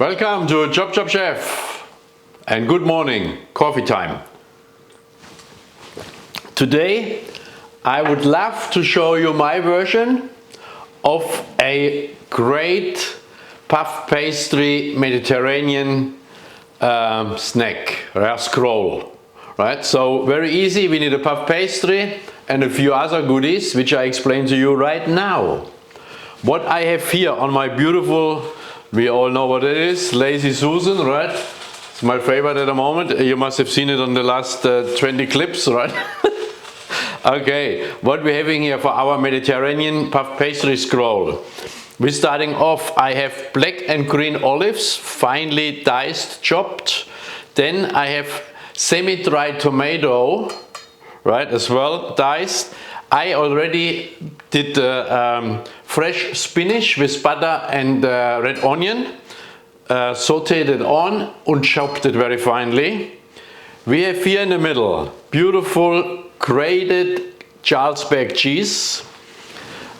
Welcome to ChopChopChef and good morning, coffee time. Today I would love to show you my version of a great puff pastry Mediterranean snack, scroll. Right? So very easy, we need a puff pastry and a few other goodies which I explain to you right now. What I have here on my beautiful, we all know what it is, Lazy Susan, right? It's my favorite at the moment. You must have seen it on the last 20 clips, right? Okay, what we're having here for our Mediterranean puff pastry scroll. We're starting off, I have black and green olives, finely diced, chopped. Then I have semi-dried tomato, right, as well, diced. I already did fresh spinach with butter and red onion, sauteed it on and chopped it very finely. We have here in the middle beautiful grated Jarlsberg cheese.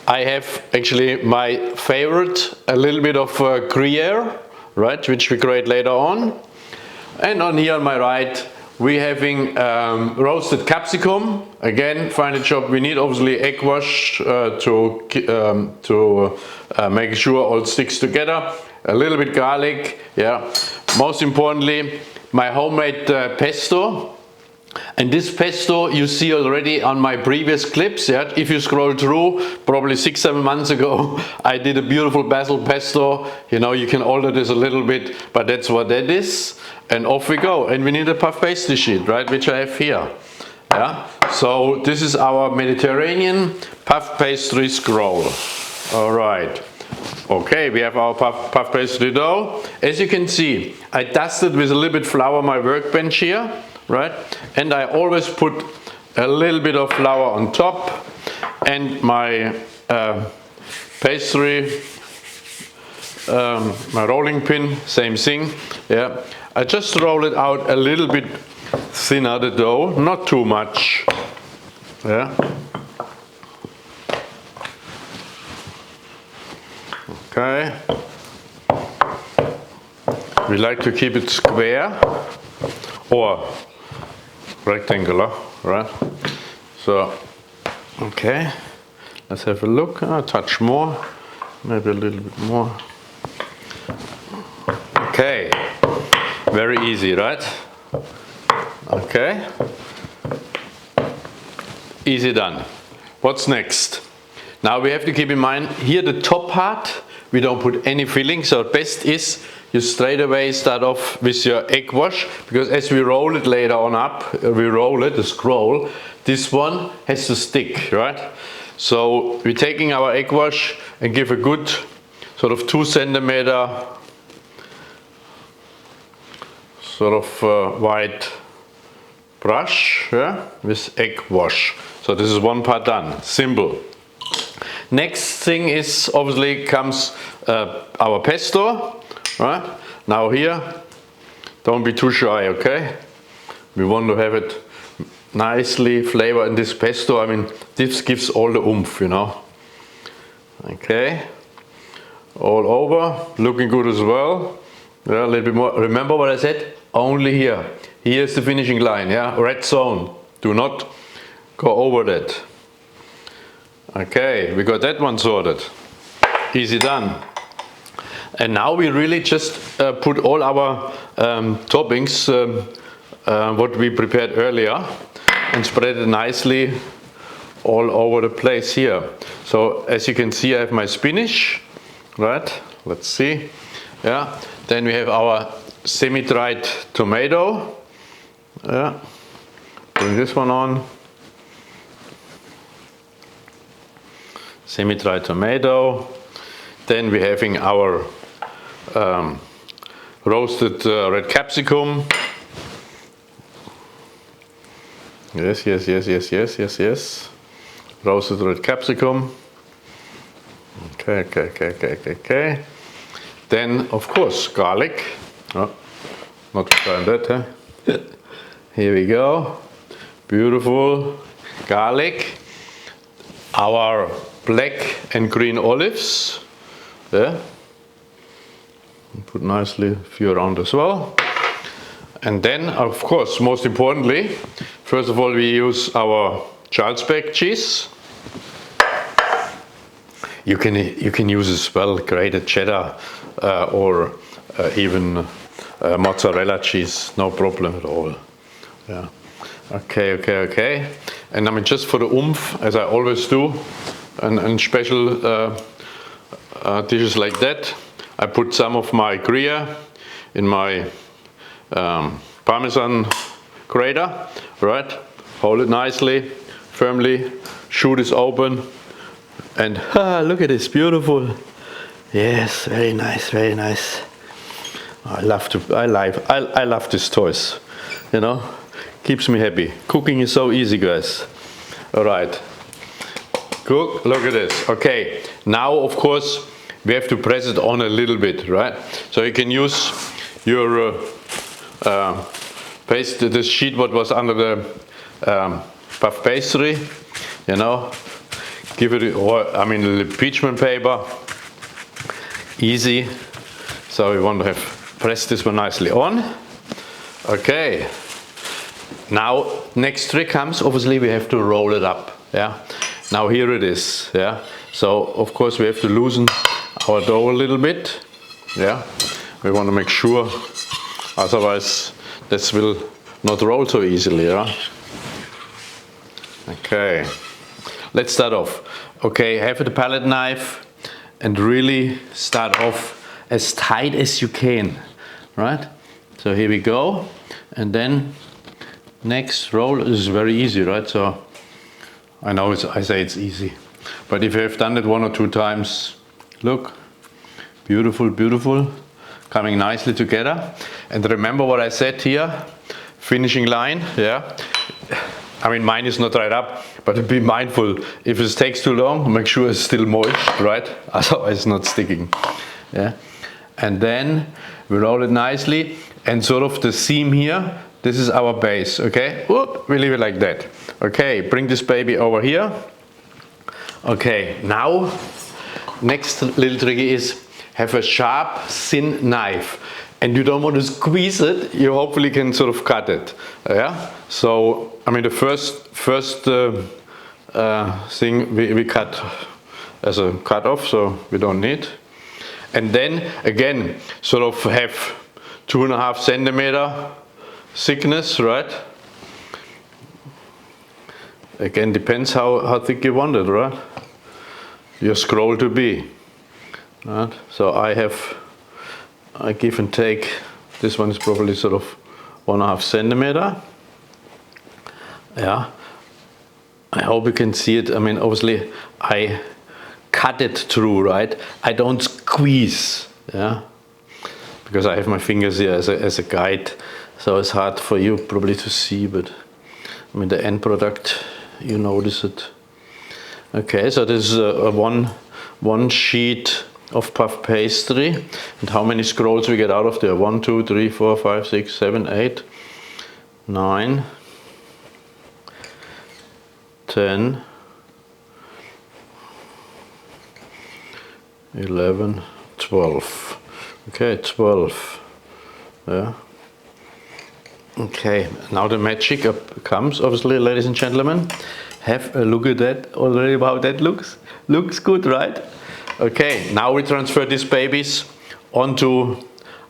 I have actually my favorite, a little bit of Gruyere, right, which we grate later on. And on here on my right, we're having roasted capsicum, again finely chopped. We need obviously egg wash to make sure all sticks together. A little bit garlic, yeah. Most importantly, my homemade pesto. And this pesto you see already on my previous clips. Yeah? If you scroll through, probably 6-7 months ago, I did a beautiful basil pesto. You know, you can alter this a little bit, but that's what that is. And off we go. And we need a puff pastry sheet, right, which I have here. Yeah. So this is our Mediterranean puff pastry scroll. All right. Okay, we have our puff pastry dough. As you can see, I dusted with a little bit flour my workbench here. Right, and I always put a little bit of flour on top, and my pastry, my rolling pin, same thing. Yeah, I just roll it out a little bit thinner, the dough, not too much. Yeah. Okay. We like to keep it square or rectangular, right? So, okay, let's have a look. A touch more, maybe a little bit more. Okay, very easy, right? Okay, easy done. What's next? Now we have to keep in mind here the top part, we don't put any filling, so best is you straight away start off with your egg wash, because as we roll it later on up, we roll it, the scroll, this one has to stick, right? So we're taking our egg wash and give a good sort of 2 centimeter sort of white brush, yeah, with egg wash. So this is one part done, simple. Next thing is obviously comes our pesto. Right? Now here, don't be too shy, okay? We want to have it nicely flavored in this pesto. I mean, this gives all the oomph, you know. Okay, all over, looking good as well. Yeah, a little bit more. Remember what I said? Only here. Here's the finishing line, yeah? Red zone. Do not go over that. Okay, we got that one sorted. Easy done. And now we really just put all our toppings, what we prepared earlier, and spread it nicely all over the place here. So as you can see, I have my spinach, right? Let's see. Yeah. Then we have our semi-dried tomato. Yeah. Bring this one on. Semi-dried tomato. Then we're having our roasted red capsicum. Yes. Roasted red capsicum. Okay. Then, of course, garlic. Oh, not trying that, huh? Here we go. Beautiful garlic. Our black and green olives. Yeah. Put nicely a few around as well. And then, of course, most importantly, first of all, we use our Charlesberg cheese. You can use as well grated cheddar or even mozzarella cheese, no problem at all. Yeah. Okay. And I mean, just for the oomph, as I always do, and special dishes like that, I put some of my Gruyere in my Parmesan grater, right? Hold it nicely, firmly, shoot is open, and look at this, beautiful. Yes, very nice, very nice. I love these toys, you know, keeps me happy. Cooking is so easy, guys. All right, cook, look at this. Okay, now of course we have to press it on a little bit, right? So you can use your paste, this sheet what was under the puff pastry, you know, give it, or I mean, impeachment paper, easy. So we want to have pressed this one nicely on. Okay. Now, next trick comes, obviously we have to roll it up, yeah. Now here it is, yeah. So, of course, we have to loosen our dough a little bit, yeah. We want to make sure, otherwise this will not roll so easily, yeah. Okay, let's start off. Okay, have the palette knife and really start off as tight as you can, right? So here we go, and then next roll is very easy, right? So I know I say it's easy, but if you have done it 1 or 2 times, look, beautiful, beautiful, coming nicely together. And remember what I said here, finishing line, yeah. I mean, mine is not right up, but be mindful, if it takes too long, make sure it's still moist, right? Otherwise it's not sticking, yeah. And then we roll it nicely, and sort of the seam here, this is our base, okay? Whoop, we leave it like that. Okay, bring this baby over here. Okay, now, next little trick is have a sharp, thin knife. And you don't want to squeeze it, you hopefully can sort of cut it, yeah? So, I mean, the first thing we cut as a cut off, so we don't need. And then, again, sort of have 2.5 centimeter thickness, right? Again, depends how thick you want it, right? Your scroll to be, right? So I give and take, this one is probably sort of 1.5 centimeter. Yeah, I hope you can see it. I mean, obviously I cut it through, right? I don't squeeze, yeah, because I have my fingers here as a guide, so it's hard for you probably to see, but I mean the end product, you notice it. Okay, so this is one sheet of puff pastry, and how many scrolls we get out of there? 1, 2, 3, 4, 5, 6, 7, 8, 9, 10, 11, 12. Okay, 12. Yeah. Okay, now the magic comes, obviously, ladies and gentlemen. Have a look at that already, how that looks. Looks good, right? Okay, now we transfer these babies onto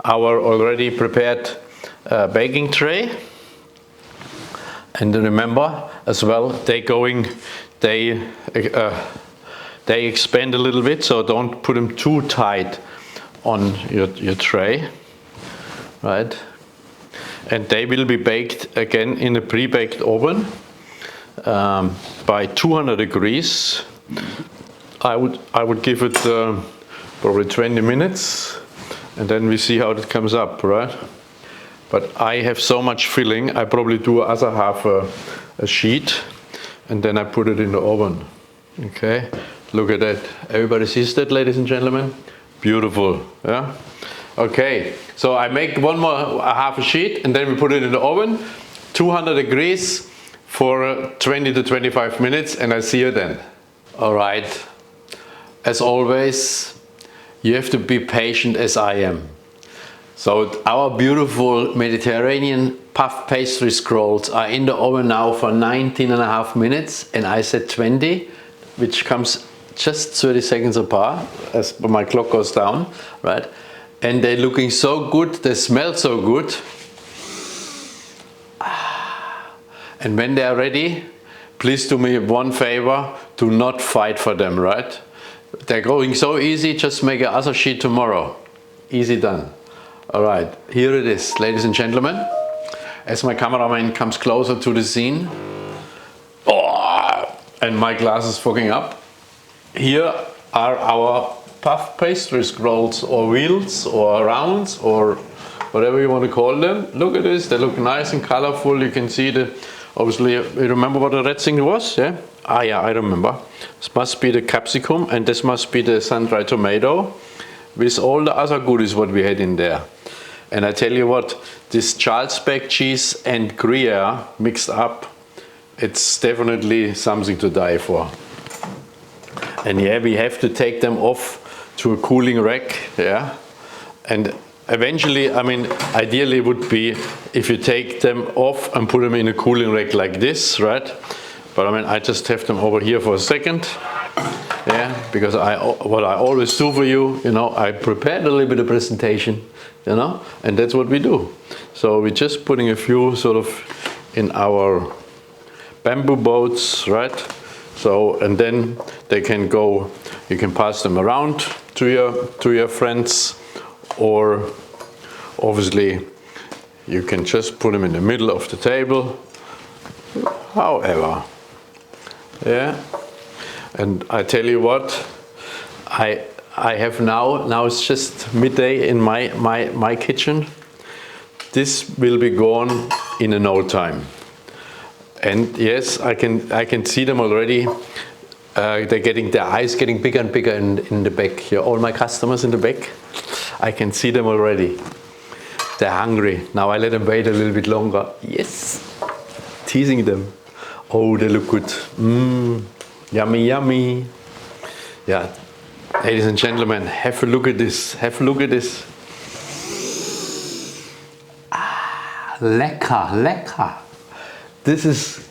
our already prepared baking tray. And remember as well, they expand a little bit, so don't put them too tight on your tray, right? And they will be baked again in a pre-baked oven by 200 degrees. I would give it probably 20 minutes, and then we see how it comes up, right? But I have so much filling, I probably do other half a sheet, and then I put it in the oven. Okay, look at that. Everybody sees that, ladies and gentlemen? Beautiful, yeah? Okay, so I make one more half a sheet, and then we put it in the oven, 200 degrees for 20 to 25 minutes, and I see you then. All right, as always, you have to be patient as I am. So our beautiful Mediterranean puff pastry scrolls are in the oven now for 19.5 minutes, and I said 20, which comes just 30 seconds apart as my clock goes down, right? And they're looking so good, they smell so good. And when they are ready, please do me one favor, do not fight for them, right? They're going so easy, just make another sheet tomorrow. Easy done. All right, here it is, ladies and gentlemen. As my cameraman comes closer to the scene, and my glass is fogging up. Here are our puff pastry scrolls, or wheels, or rounds, or whatever you want to call them. Look at this, they look nice and colorful. You can see the, obviously, you remember what the red thing was? Yeah? Ah yeah, I remember. This must be the capsicum, and this must be the sun-dried tomato, with all the other goodies what we had in there. And I tell you what, this Charlesbeck cheese and Gruyere mixed up, it's definitely something to die for. And yeah, we have to take them off to a cooling rack, yeah. And eventually, I mean, ideally would be if you take them off and put them in a cooling rack like this, right? But I mean, I just have them over here for a second, yeah, because what I always do for you, you know, I prepared a little bit of presentation, you know, and that's what we do. So we're just putting a few sort of in our bamboo boats, right? So, and then they can go, you can pass them around to your friends, or obviously you can just put them in the middle of the table, however, yeah. And I tell you what, I have now it's just midday in my kitchen. This will be gone in no time. And yes, I can see them already. Their eyes getting bigger and bigger in the back here. All my customers in the back, I can see them already. They're hungry. Now I let them wait a little bit longer. Yes, teasing them. Oh, they look good. Yummy, yummy. Yeah, ladies and gentlemen, have a look at this. Have a look at this. Ah, lecker, lecker. This is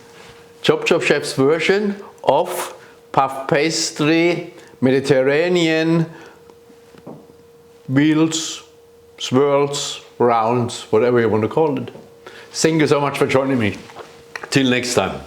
ChopChopChef's version of puff pastry, Mediterranean wheels, swirls, rounds, whatever you want to call it. Thank you so much for joining me. Till next time.